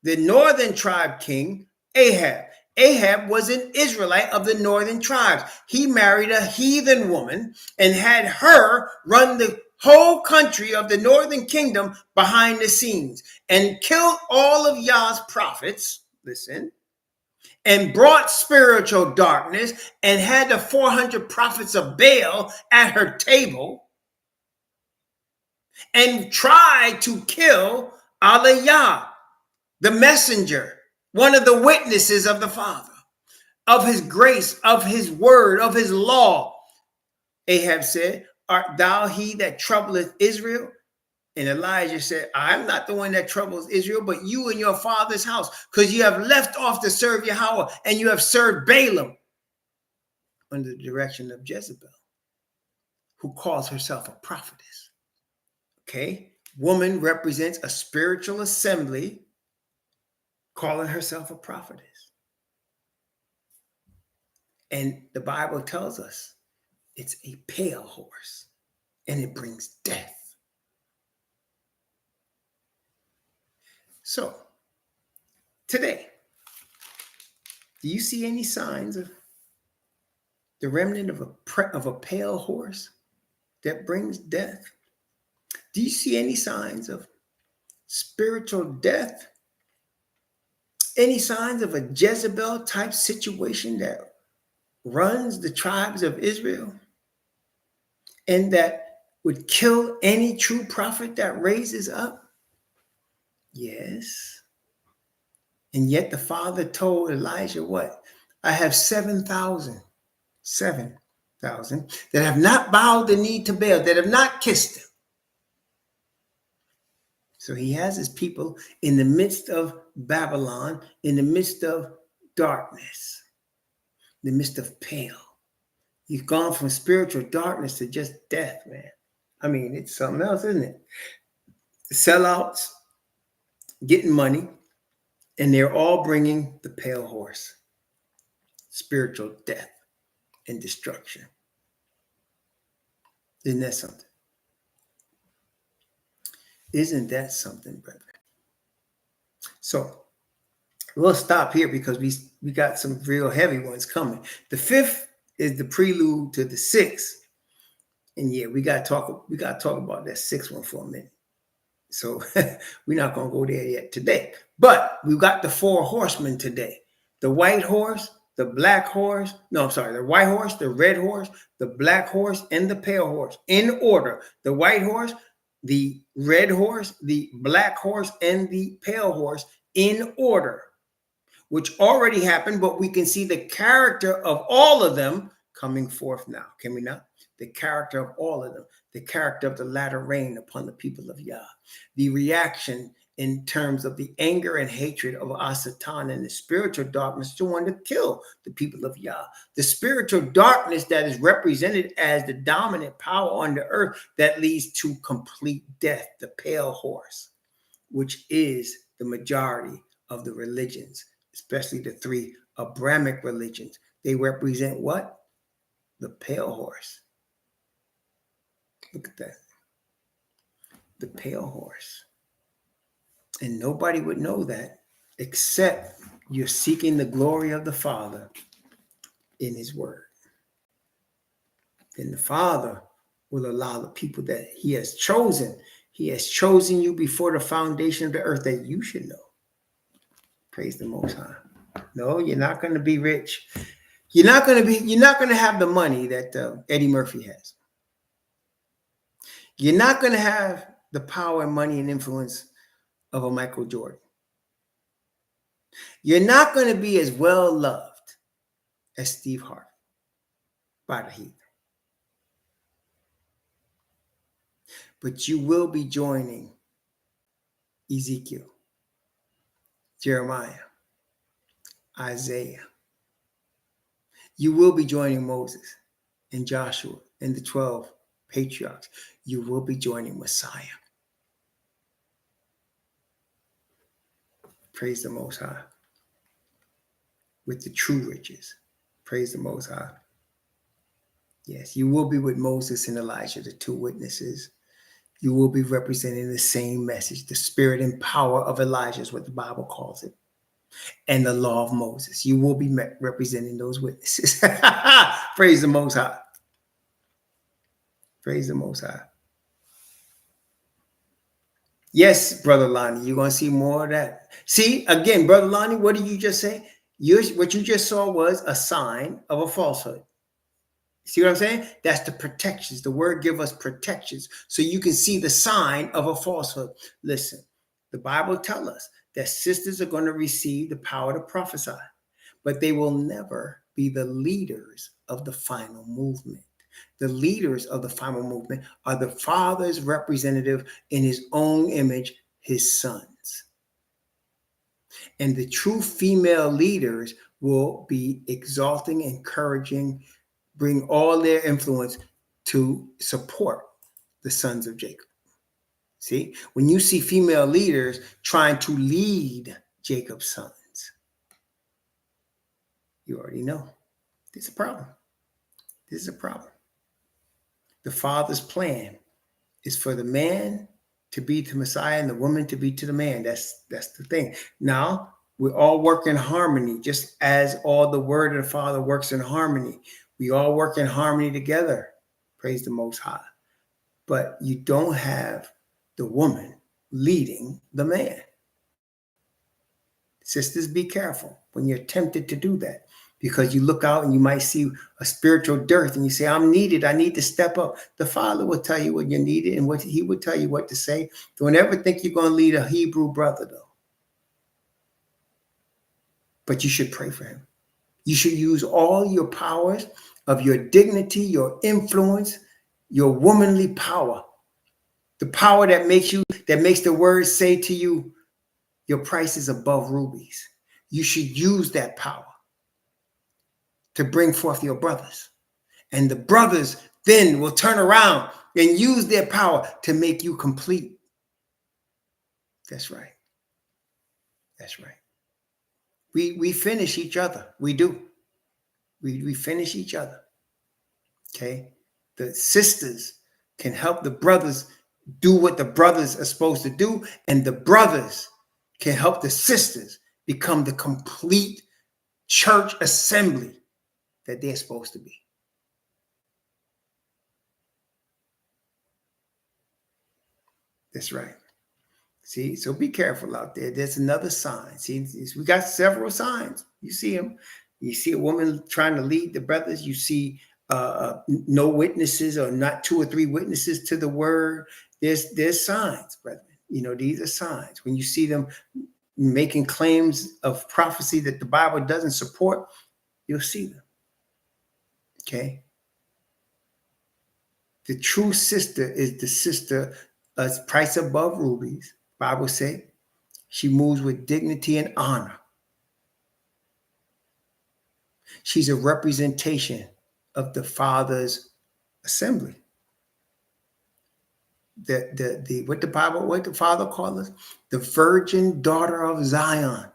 the northern tribe king, Ahab. Ahab was an Israelite of the northern tribes. He married a heathen woman and had her run the whole country of the northern kingdom behind the scenes and killed all of Yah's prophets. Listen. And brought spiritual darkness and had the 400 prophets of Baal at her table and tried to kill Aliyah, the messenger, one of the witnesses of the Father, of his grace, of his word, of his law. Ahab said, art thou he that troubleth Israel? And Elijah said, I'm not the one that troubles Israel, but you and your father's house, because you have left off to serve Yahweh and you have served Balaam under the direction of Jezebel, who calls herself a prophetess. Okay? Woman represents a spiritual assembly calling herself a prophetess. And the Bible tells us it's a pale horse and it brings death. So, today, do you see any signs of the remnant of a pale horse that brings death? Do you see any signs of spiritual death? Any signs of a Jezebel type situation that runs the tribes of Israel and that would kill any true prophet that raises up? Yes. And yet the Father told Elijah what? I have 7,000 that have not bowed the knee to Baal, that have not kissed him. So he has his people in the midst of Babylon, in the midst of darkness, in the midst of pale. You've gone from spiritual darkness to just death, man. I mean, it's something else, isn't it? The sellouts getting money, and they're all bringing the pale horse, spiritual death and destruction. Isn't that something? Isn't that something, brethren? So we'll stop here because we got some real heavy ones coming. The 5th is the prelude to the 6th. And yeah, we gotta talk about that 6th one for a minute. So we're not gonna go there yet today. But we've got the 4 horsemen today. The white horse, the black horse, the white horse, the red horse, the black horse, and the pale horse. In order. The white horse, the red horse, the black horse, and the pale horse in order, which already happened, but we can see the character of all of them coming forth now. Can we not? The character of all of them, the character of the latter rain upon the people of Yah, the reaction in terms of the anger and hatred of Asatan and the spiritual darkness to want to kill the people of Yah, the spiritual darkness that is represented as the dominant power on the earth that leads to complete death, the pale horse, which is the majority of the religions, especially the 3 Abrahamic religions. They represent what? The pale horse. Look at that. The pale horse. And nobody would know that except you're seeking the glory of the Father in his word. Then the Father will allow the people that he has chosen. He has chosen you before the foundation of the earth that you should know. Praise the Most High. No, you're not going to be rich. You're not going to have the money that Eddie Murphy has. You're not going to have the power and money and influence of a Michael Jordan. You're not going to be as well loved as Steve Harvey by the heathen. But you will be joining Ezekiel, Jeremiah, Isaiah. You will be joining Moses and Joshua and the 12 patriarchs. You will be joining Messiah. Praise the Most High. With the true riches. Praise the Most High. Yes, you will be with Moses and Elijah, the 2 witnesses. You will be representing the same message. The spirit and power of Elijah is what the Bible calls it. And the law of Moses. You will be representing those witnesses. Praise the Most High. Praise the Most High. Yes, Brother Lonnie, you're going to see more of that. See, again, Brother Lonnie, what did you just say? What you just saw was a sign of a falsehood. See what I'm saying? That's the protections. The word give us protections. So you can see the sign of a falsehood. Listen, the Bible tells us that sisters are going to receive the power to prophesy, but they will never be the leaders of the final movement. The leaders of the final movement are the Father's representative in his own image, his sons. And the true female leaders will be exalting, encouraging, bring all their influence to support the sons of Jacob. See, when you see female leaders trying to lead Jacob's sons, you already know. This is a problem. This is a problem. The Father's plan is for the man to be to Messiah and the woman to be to the man. That's the thing. Now, we all work in harmony, just as all the word of the Father works in harmony. We all work in harmony together. Praise the Most High. But you don't have the woman leading the man. Sisters, be careful when you're tempted to do that, because you look out and you might see a spiritual dearth and you say, I'm needed. I need to step up. The Father will tell you what you needed and what he will tell you what to say. Don't ever think you're going to lead a Hebrew brother, though. But you should pray for him. You should use all your powers of your dignity, your influence, your womanly power, the power that makes the words say to you, your price is above rubies. You should use that power to bring forth your brothers. And the brothers then will turn around and use their power to make you complete. That's right. That's right. We finish each other. We do. We finish each other. Okay? The sisters can help the brothers do what the brothers are supposed to do, and the brothers can help the sisters become the complete church assembly that they're supposed to be. That's right. See, so be careful out there. There's another sign. See, we got several signs. You see them. You see a woman trying to lead the brothers. You see no witnesses, or not 2 or 3 witnesses to the word. There's signs, brethren. You know, these are signs. When you see them making claims of prophecy that the Bible doesn't support, you'll see them. Okay? The true sister is the sister price above rubies. Bible say she moves with dignity and honor. She's a representation of the Father's assembly. What the Father called us, the virgin daughter of Zion.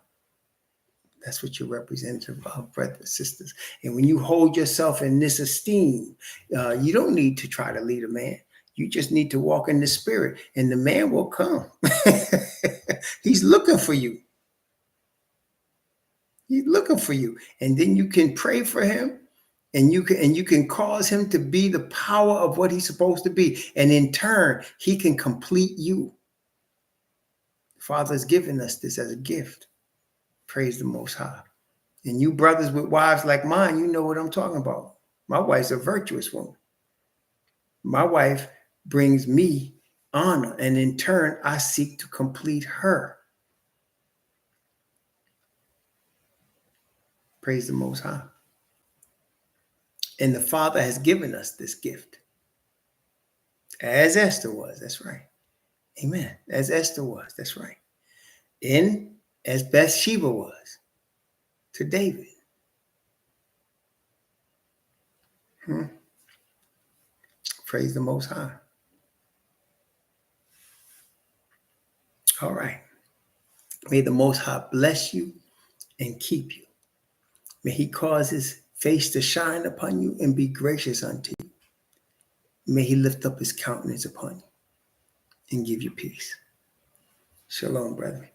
That's what you're representative of, brothers, sisters. And when you hold yourself in this esteem, you don't need to try to lead a man. You just need to walk in the spirit, and the man will come. He's looking for you. He's looking for you. And then you can pray for him, and you can cause him to be the power of what he's supposed to be. And in turn, he can complete you. The Father has given us this as a gift. Praise the Most High. And you brothers with wives like mine, you know what I'm talking about. My wife's a virtuous woman. My wife brings me honor, and in turn, I seek to complete her. Praise the Most High. And the Father has given us this gift. As Esther was, that's right. Amen. As Esther was, that's right. And as Bathsheba was to David. Praise the Most High. All right. May the Most High bless you and keep you. May he cause his face to shine upon you and be gracious unto you. May he lift up his countenance upon you and give you peace. Shalom, brethren.